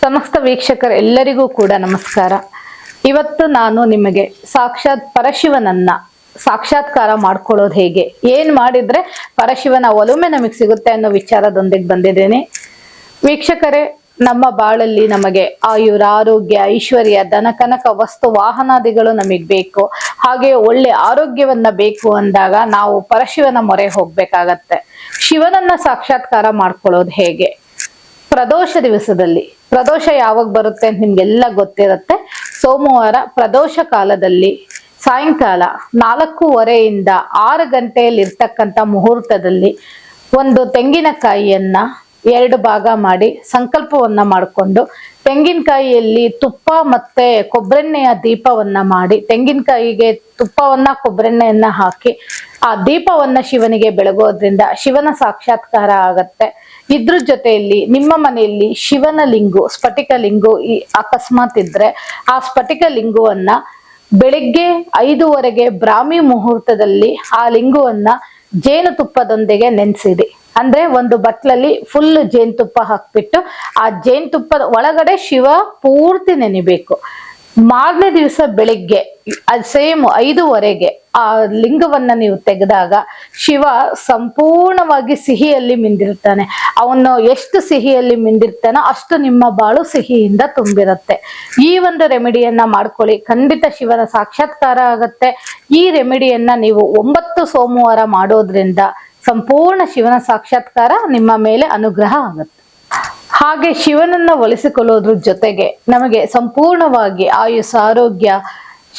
ಸಮಸ್ತ ವೀಕ್ಷಕರೆಲ್ಲರಿಗೂ ಕೂಡ ನಮಸ್ಕಾರ. ಇವತ್ತು ನಾನು ನಿಮಗೆ ಸಾಕ್ಷಾತ್ ಪರಶಿವನನ್ನ ಸಾಕ್ಷಾತ್ಕಾರ ಮಾಡ್ಕೊಳ್ಳೋದು ಹೇಗೆ, ಏನ್ ಮಾಡಿದ್ರೆ ಪರಶಿವನ ಒಲುಮೆ ನಮಗೆ ಸಿಗುತ್ತೆ ಅನ್ನೋ ವಿಚಾರದೊಂದಿಗೆ ಬಂದಿದ್ದೇನೆ. ವೀಕ್ಷಕರೇ, ನಮ್ಮ ಬಾಳಲ್ಲಿ ನಮಗೆ ಆಯುರ, ಆರೋಗ್ಯ, ಐಶ್ವರ್ಯ, ಧನ ಕನಕ, ವಸ್ತು ವಾಹನಾದಿಗಳು ನಮಗ್ ಬೇಕು. ಹಾಗೆ ಒಳ್ಳೆ ಆರೋಗ್ಯವನ್ನ ಬೇಕು ಅಂದಾಗ ನಾವು ಪರಶಿವನ ಮೊರೆ ಹೋಗ್ಬೇಕಾಗತ್ತೆ. ಶಿವನನ್ನ ಸಾಕ್ಷಾತ್ಕಾರ ಮಾಡ್ಕೊಳ್ಳೋದು ಹೇಗೆ? ಪ್ರದೋಷ ದಿವಸದಲ್ಲಿ, ಪ್ರದೋಷ ಯಾವಾಗ ಬರುತ್ತೆ ಅಂತ ನಿಮ್ಗೆಲ್ಲ ಗೊತ್ತಿರುತ್ತೆ. ಸೋಮವಾರ ಪ್ರದೋಷ ಕಾಲದಲ್ಲಿ ಸಾಯಂಕಾಲ 4:30 to 6 ಗಂಟೆಯಲ್ಲಿ ಇರ್ತಕ್ಕಂಥ ಮುಹೂರ್ತದಲ್ಲಿ ಒಂದು ತೆಂಗಿನಕಾಯಿಯನ್ನ 2 ಭಾಗ ಮಾಡಿ ಸಂಕಲ್ಪವನ್ನ ಮಾಡಿಕೊಂಡು ತೆಂಗಿನಕಾಯಿಯಲ್ಲಿ ತುಪ್ಪ ಮತ್ತೆ ಕೊಬ್ಬರೆಣ್ಣೆಯ ದೀಪವನ್ನ ಮಾಡಿ, ತೆಂಗಿನಕಾಯಿಗೆ ತುಪ್ಪವನ್ನ ಕೊಬ್ಬರೆಣ್ಣೆಯನ್ನ ಹಾಕಿ ಆ ದೀಪವನ್ನ ಶಿವನಿಗೆ ಬೆಳಗೋದ್ರಿಂದ ಶಿವನ ಸಾಕ್ಷಾತ್ಕಾರ ಆಗತ್ತೆ. ಇದ್ರ ಜೊತೆಯಲ್ಲಿ ನಿಮ್ಮ ಮನೆಯಲ್ಲಿ ಶಿವನ ಲಿಂಗು, ಸ್ಫಟಿಕ ಲಿಂಗು ಅಕಸ್ಮಾತ್ ಇದ್ರೆ ಆ ಸ್ಫಟಿಕ ಲಿಂಗುವನ್ನ ಬೆಳಿಗ್ಗೆ 5:15 ಬ್ರಾಹ್ಮಿ ಮುಹೂರ್ತದಲ್ಲಿ ಆ ಲಿಂಗುವನ್ನ ಜೇನುತುಪ್ಪದೊಂದಿಗೆ ನೆನೆಸಿಡಿ. ಅಂದ್ರೆ ಒಂದು ಬಟ್ಲಲ್ಲಿ ಫುಲ್ ಜೇನುತುಪ್ಪ ಹಾಕ್ಬಿಟ್ಟು ಆ ಜೇನುತುಪ್ಪದ ಒಳಗಡೆ ಶಿವ ಪೂರ್ತಿ ನೆನಿಬೇಕು. ಮಾರನೇ ದಿವಸ ಬೆಳಿಗ್ಗೆ ಸೇಮ್ 5:15 ಆ ಲಿಂಗವನ್ನ ನೀವು ತೆಗೆದಾಗ ಶಿವ ಸಂಪೂರ್ಣವಾಗಿ ಸಿಹಿಯಲ್ಲಿ ಮಿಂದಿರ್ತಾನೆ. ಅವನು ಎಷ್ಟು ಸಿಹಿಯಲ್ಲಿ ಮಿಂದಿರ್ತಾನೋ ಅಷ್ಟು ನಿಮ್ಮ ಬಾಳು ಸಿಹಿಯಿಂದ ತುಂಬಿರುತ್ತೆ. ಈ ಒಂದು ರೆಮಿಡಿಯನ್ನ ಮಾಡ್ಕೊಳ್ಳಿ, ಖಂಡಿತ ಶಿವನ ಸಾಕ್ಷಾತ್ಕಾರ ಆಗತ್ತೆ. ಈ ರೆಮಿಡಿಯನ್ನ ನೀವು 9 ಸೋಮವಾರ ಮಾಡೋದ್ರಿಂದ ಸಂಪೂರ್ಣ ಶಿವನ ಸಾಕ್ಷಾತ್ಕಾರ ನಿಮ್ಮ ಮೇಲೆ ಅನುಗ್ರಹ ಆಗುತ್ತೆ. ಹಾಗೆ ಶಿವನನ್ನ ಒಲಿಸಿಕೊಳ್ಳೋದ್ರ ಜೊತೆಗೆ ನಮಗೆ ಸಂಪೂರ್ಣವಾಗಿ ಆಯುಸ್, ಆರೋಗ್ಯ,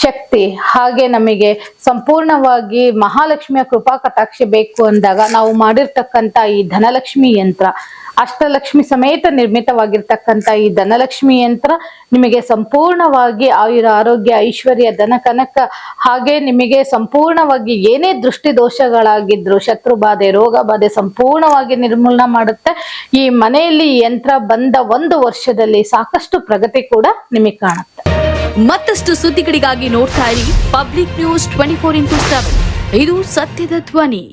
ಶಕ್ತಿ, ಹಾಗೆ ನಮಗೆ ಸಂಪೂರ್ಣವಾಗಿ ಮಹಾಲಕ್ಷ್ಮಿಯ ಕೃಪಾ ಕಟಾಕ್ಷ ಬೇಕು ಅಂದಾಗ ನಾವು ಮಾಡಿರ್ತಕ್ಕಂಥ ಈ ಧನಲಕ್ಷ್ಮಿ ಯಂತ್ರ, ಅಷ್ಟಲಕ್ಷ್ಮಿ ಸಮೇತ ನಿರ್ಮಿತವಾಗಿರ್ತಕ್ಕಂಥ ಈ ಧನಲಕ್ಷ್ಮಿ ಯಂತ್ರ ನಿಮಗೆ ಸಂಪೂರ್ಣವಾಗಿ ಆಯುರ, ಆರೋಗ್ಯ, ಐಶ್ವರ್ಯ, ಧನ ಕನಕ, ಹಾಗೆ ನಿಮಗೆ ಸಂಪೂರ್ಣವಾಗಿ ಏನೇ ದೃಷ್ಟಿ ದೋಷಗಳಾಗಿದ್ರು, ಶತ್ರು ಬಾಧೆ, ರೋಗ ಬಾಧೆ ಸಂಪೂರ್ಣವಾಗಿ ನಿರ್ಮೂಲನ ಮಾಡುತ್ತೆ. ಈ ಮನೆಯಲ್ಲಿ ಈ ಯಂತ್ರ ಬಂದ 1 ವರ್ಷದಲ್ಲಿ ಸಾಕಷ್ಟು ಪ್ರಗತಿ ಕೂಡ ನಿಮಗೆ ಕಾಣುತ್ತೆ. ಮತ್ತಷ್ಟು ಸುದ್ದಿಗಳಿಗಾಗಿ ನೋಡ್ತಾ ಇರಿ ಪಬ್ಲಿಕ್ ನ್ಯೂಸ್ 24x7. ಇದು ಸತ್ಯದ ಧ್ವನಿ.